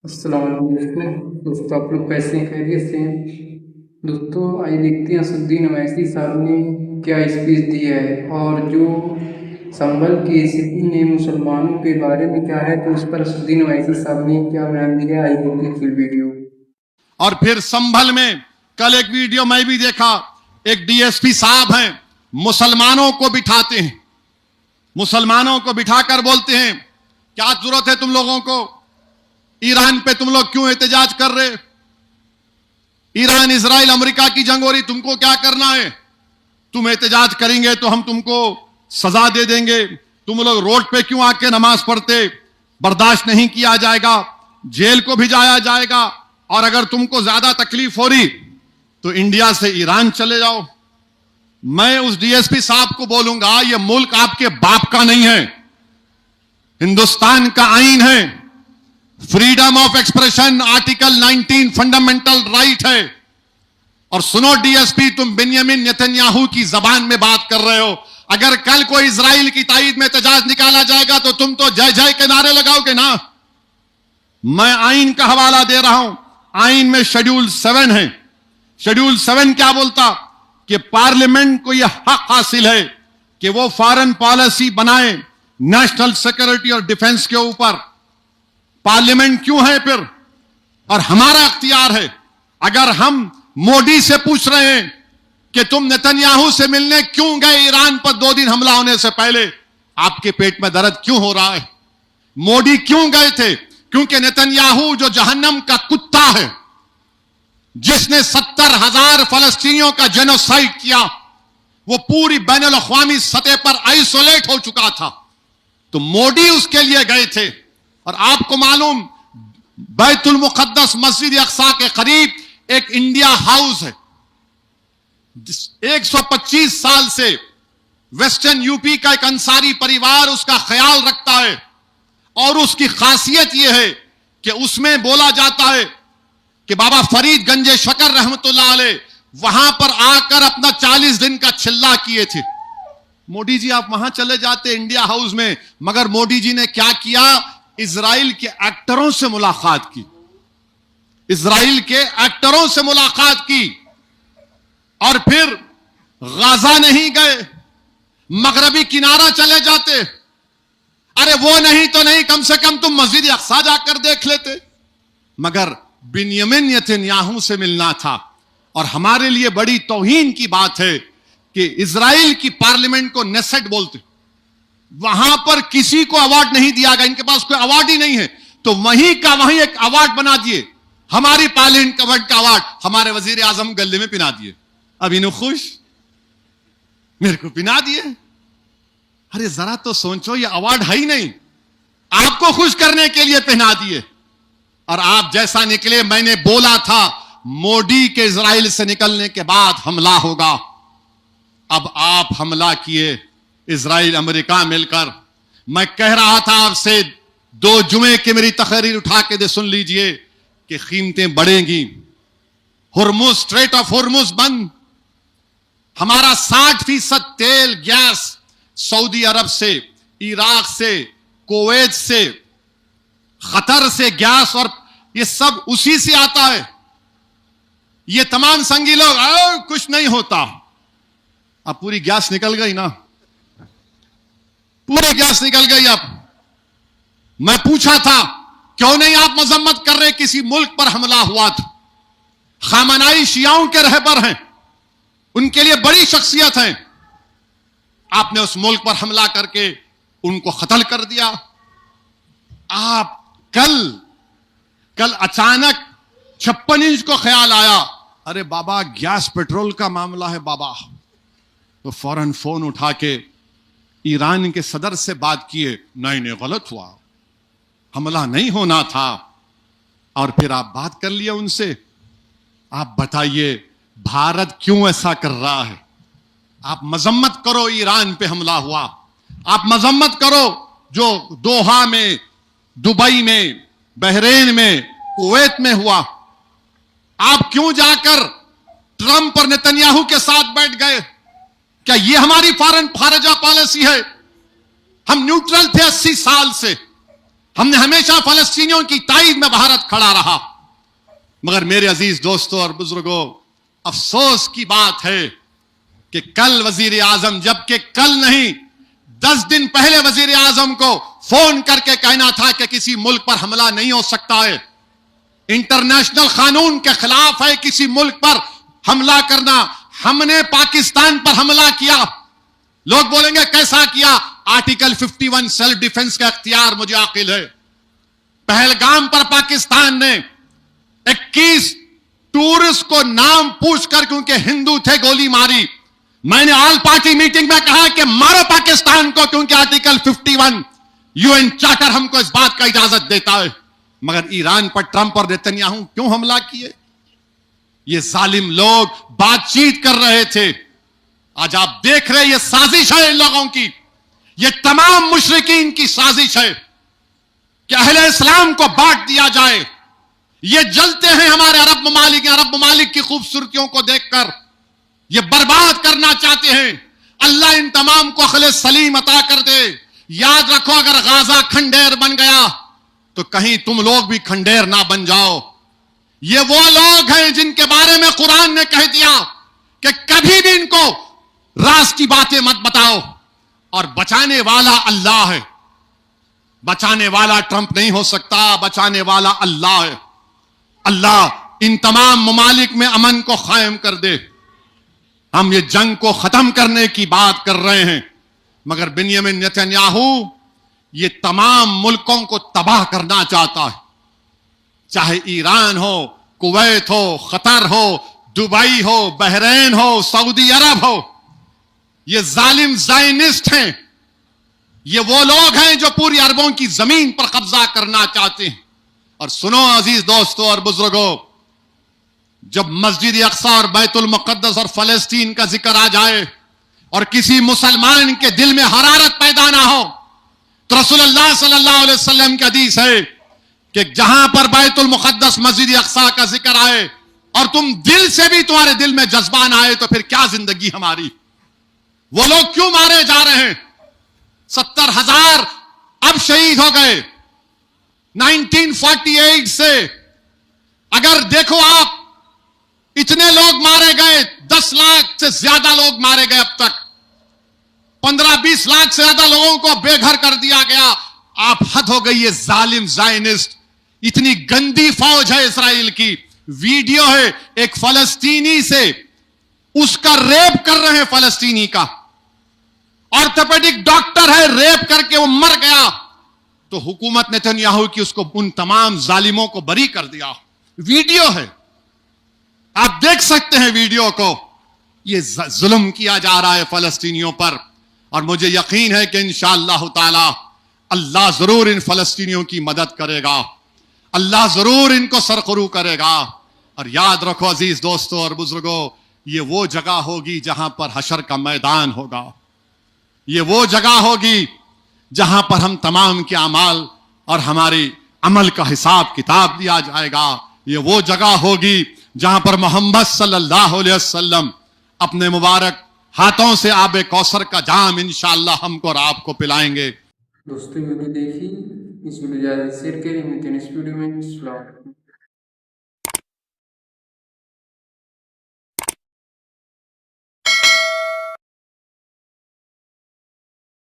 अस्सलाम वालेकुम दोस्तों, आप लोग कैसे हैं? खैरियत से हैं? दोस्तों आइए देखते हैं असदुद्दीन अवैसी साहब ने क्या स्पीच दी है और जो संभल की स्थिति ने मुसलमानों के बारे में क्या है, तो उस पर असदुद्दीन अवैसी साहब ने क्या बयान दिया है। आइए देखते हैं फिर वीडियो। और फिर संभल में कल एक वीडियो मैं भी देखा, एक डीएसपी साहब हैं, मुसलमानों को बिठाते हैं, मुसलमानों को बिठाकर बोलते हैं क्या जरूरत है तुम लोगों को, ईरान पे तुम लोग क्यों एहतजाज कर रहे, ईरान इजराइल अमेरिका की जंग हो रही, तुमको क्या करना है, तुम एहतजाज करेंगे तो हम तुमको सजा दे देंगे, तुम लोग रोड पे क्यों आके नमाज पढ़ते, बर्दाश्त नहीं किया जाएगा, जेल को भिजाया जाएगा, और अगर तुमको ज्यादा तकलीफ हो रही तो इंडिया से ईरान चले जाओ। मैं उस डीएसपी साहब को बोलूंगा यह मुल्क आपके बाप का नहीं है, हिंदुस्तान का आईन है, freedom of expression article 19 fundamental right है। और सुनो डीएसपी, तुम बेंजामिन नेतन्याहू की जबान में बात कर रहे हो, अगर कल कोई इजराइल की ताईद में एहतजाज निकाला जाएगा तो तुम तो जय जय के नारे लगाओगे ना। मैं आईन का हवाला दे रहा हूं, आईन में शेड्यूल 7 है। शेड्यूल 7 क्या बोलता कि पार्लियामेंट को यह हक हासिल है कि वो फॉरेन पॉलिसी बनाए नेशनल सिक्योरिटी और डिफेंस के ऊपर। पार्लियामेंट क्यों है फिर, और हमारा अख्तियार है। अगर हम मोदी से पूछ रहे हैं कि तुम नेतन्याहू से मिलने क्यों गए ईरान पर 2 दिन हमला होने से पहले, आपके पेट में दर्द क्यों हो रहा है? मोदी क्यों गए थे? क्योंकि नेतन्याहू जो जहन्नम का कुत्ता है, जिसने 70,000 फलस्तीनियों का जेनोसाइड किया, वो पूरी बैनुल अक़वामी सतह पर आइसोलेट हो चुका था, तो मोदी उसके लिए गए थे। और आपको मालूम, बैतुल मुक़द्दस मस्जिद अक़सा के करीब एक इंडिया हाउस है, 125 साल से वेस्टर्न यूपी का एक अंसारी परिवार उसका ख्याल रखता है, और उसकी खासियत यह है कि उसमें बोला जाता है कि बाबा फरीद गंजे शकर रहमतुल्लाह अलैह वहां पर आकर अपना 40 दिन का चिल्ला किए थे। मोदी जी आप वहां चले जाते इंडिया हाउस में, मगर मोदी जी ने क्या किया, इजराइल के एक्टरों से मुलाकात की, इजराइल के एक्टरों से मुलाकात की, और फिर गाजा नहीं गए, मगरबी किनारा चले जाते। अरे वो नहीं तो नहीं, कम से कम तुम मस्जिद अक़सा जाकर देख लेते। मगर बेंजामिन नेतन्याहू से मिलना था। और हमारे लिए बड़ी तौहीन की बात है कि इजराइल की पार्लियामेंट को नेसेट बोलते, वहां पर किसी को अवार्ड नहीं दिया गया, इनके पास कोई अवार्ड ही नहीं है, तो वहीं का वहीं एक अवार्ड बना दिए, हमारी पार्लियामेंट का अवार्ड हमारे वजीर आजम गले में पिना दिए। अब इन्हें खुश, मेरे को पिना दिए। अरे जरा तो सोचो, ये अवार्ड है ही नहीं, आपको खुश करने के लिए पहना दिए। और आप जैसा निकले, मैंने बोला था मोदी के इजराइल से निकलने के बाद हमला होगा। अब आप हमला किए, इजराइल अमेरिका मिलकर। मैं कह रहा था आपसे, 2 जुमे की मेरी तकरीर उठा के दे सुन लीजिए कि कीमतें बढ़ेंगी, हुर्मुज, स्ट्रेट ऑफ हुर्मुज बंद, हमारा 60% तेल गैस सऊदी अरब से, इराक से, कुवैत से, कतर से गैस, और ये सब उसी से आता है। ये तमाम संगी लोग कुछ नहीं होता, अब पूरी गैस निकल गई ना, पूरी गैस निकल गई। अब मैं पूछा था क्यों नहीं आप मजम्मत कर रहे, किसी मुल्क पर हमला हुआ था, खामनाई शियाओं के रहबर हैं, उनके लिए बड़ी शख्सियत है, आपने उस मुल्क पर हमला करके उनको कत्ल कर दिया। आप कल अचानक 56 इंच को ख्याल आया, अरे बाबा गैस पेट्रोल का मामला है बाबा, तो फौरन फोन उठा के ईरान के सदर से बात किए, नहीं गलत हुआ, हमला नहीं होना था। और फिर आप बात कर लिए उनसे, आप बताइए भारत क्यों ऐसा कर रहा है? आप मजम्मत करो, ईरान पे हमला हुआ, आप मजम्मत करो जो दोहा में, दुबई में, बहरेन में, कुवैत में हुआ। आप क्यों जाकर ट्रंप और नेतन्याहू के साथ बैठ गए? क्या यह हमारी फॉरेन खारजा पॉलिसी है? हम न्यूट्रल थे 80 साल से, हमने हमेशा फलस्तीनियों की ताईद में भारत खड़ा रहा। मगर मेरे अजीज दोस्तों और बुजुर्गों, अफसोस की बात है कि कल वजीर आजम, जबकि कल नहीं 10 दिन पहले वजीर आजम को फोन करके कहना था कि किसी मुल्क पर हमला नहीं हो सकता है, इंटरनेशनल कानून के खिलाफ है किसी मुल्क पर हमला करना। हमने पाकिस्तान पर हमला किया। लोग बोलेंगे कैसा किया? आर्टिकल 51 सेल्फ डिफेंस का इख्तियार मुझे आकिल है। पहलगाम पर पाकिस्तान ने 21 टूरिस्ट को नाम पूछकर, क्योंकि हिंदू थे, गोली मारी। मैंने ऑल पार्टी मीटिंग में कहा कि मारो पाकिस्तान को, क्योंकि आर्टिकल 51 यूएन चार्टर हमको इस बात का इजाजत देता है। मगर ईरान पर ट्रंप और नेतन्याहू क्यों हमला किए? ये जालिम लोग बातचीत कर रहे थे। आज आप देख रहे हैं ये साजिश है इन लोगों की, ये तमाम मुशरिकीन की साजिश है कि अहले इस्लाम को बांट दिया जाए। ये जलते हैं हमारे अरब ममालिक की खूबसूरतियों को देखकर, ये बर्बाद करना चाहते हैं। अल्लाह इन तमाम को अक्ल सलीम अता कर दे। याद रखो, अगर गाजा खंडेर बन गया तो कहीं तुम लोग भी खंडेर ना बन जाओ। ये वो लोग हैं जिनके बारे में कुरान ने कह दिया कि कभी भी इनको राज की बातें मत बताओ, और बचाने वाला अल्लाह है। बचाने वाला ट्रंप नहीं हो सकता, बचाने वाला अल्लाह है। अल्लाह इन तमाम ममालिक में अमन को कायम कर दे। हम ये जंग को खत्म करने की बात कर रहे हैं, मगर बिन्यामिन नेतन्याहू ये तमाम मुल्कों को तबाह करना चाहता है। चाहे ईरान हो, कुवैत हो, कतर हो, दुबई हो, बहरीन हो, सऊदी अरब हो, ये जालिम ज़ायनिस्ट हैं। ये वो लोग हैं जो पूरी अरबों की जमीन पर कब्जा करना चाहते हैं। और सुनो अजीज दोस्तों और बुजुर्गों, जब मस्जिद अक्सा और बैतुल मुक़द्दस और फलस्तीन का जिक्र आ जाए और किसी मुसलमान के दिल में हरारत पैदा ना हो, तो रसूलुल्लाह सल्लल्लाहु अलैहि वसल्लम की हदीस है कि जहां पर बैतुल मुक़द्दस मस्जिद अक्सा का जिक्र आए और तुम दिल से भी, तुम्हारे दिल में जज्बा ना आए, तो फिर क्या जिंदगी हमारी? वो लोग क्यों मारे जा रहे हैं? 70,000 अब शहीद हो गए 1948 से। अगर देखो आप, इतने लोग मारे गए, 10 लाख से ज्यादा लोग मारे गए अब तक, 15-20 लाख से ज्यादा लोगों को बेघर कर दिया गया। आप हद हो गई, ये जालिम ज़ायनिस्ट। इतनी गंदी फौज है इसराइल की। वीडियो है एक फलस्तीनी से, उसका रेप कर रहे हैं फलस्तीनी का। ऑर्थोपेडिक डॉक्टर है, रेप करके वो मर गया, तो हुकूमत नेतन्याहू की उसको, उन तमाम जालिमों को बरी कर दिया। वीडियो है, आप देख सकते हैं वीडियो को। ये जुल्म किया जा रहा है फलस्तीनियों पर, और मुझे यकीन है कि इंशाअल्लाह ताला अल्लाह जरूर इन फलस्तीनियों की मदद करेगा, अल्लाह जरूर इनको सरखरू करेगा। और याद रखो अजीज दोस्तों और बुजुर्गों, ये वो जगह होगी जहां पर हशर का मैदान होगा। ये वो जगह होगी जहां पर हम तमाम के अमाल और हमारे अमल का हिसाब किताब दिया जाएगा। ये वो जगह होगी जहां पर मोहम्मद सल्लल्लाहु अलैहि वसल्लम अपने मुबारक हाथों से आबे कौसर का जाम इंशाअल्लाह हमको और आपको पिलाएंगे। दोस्तों वीडियो देखी, इस वीडियो ज़्यादा शेयर करें, मिलते हैं इस वीडियो में।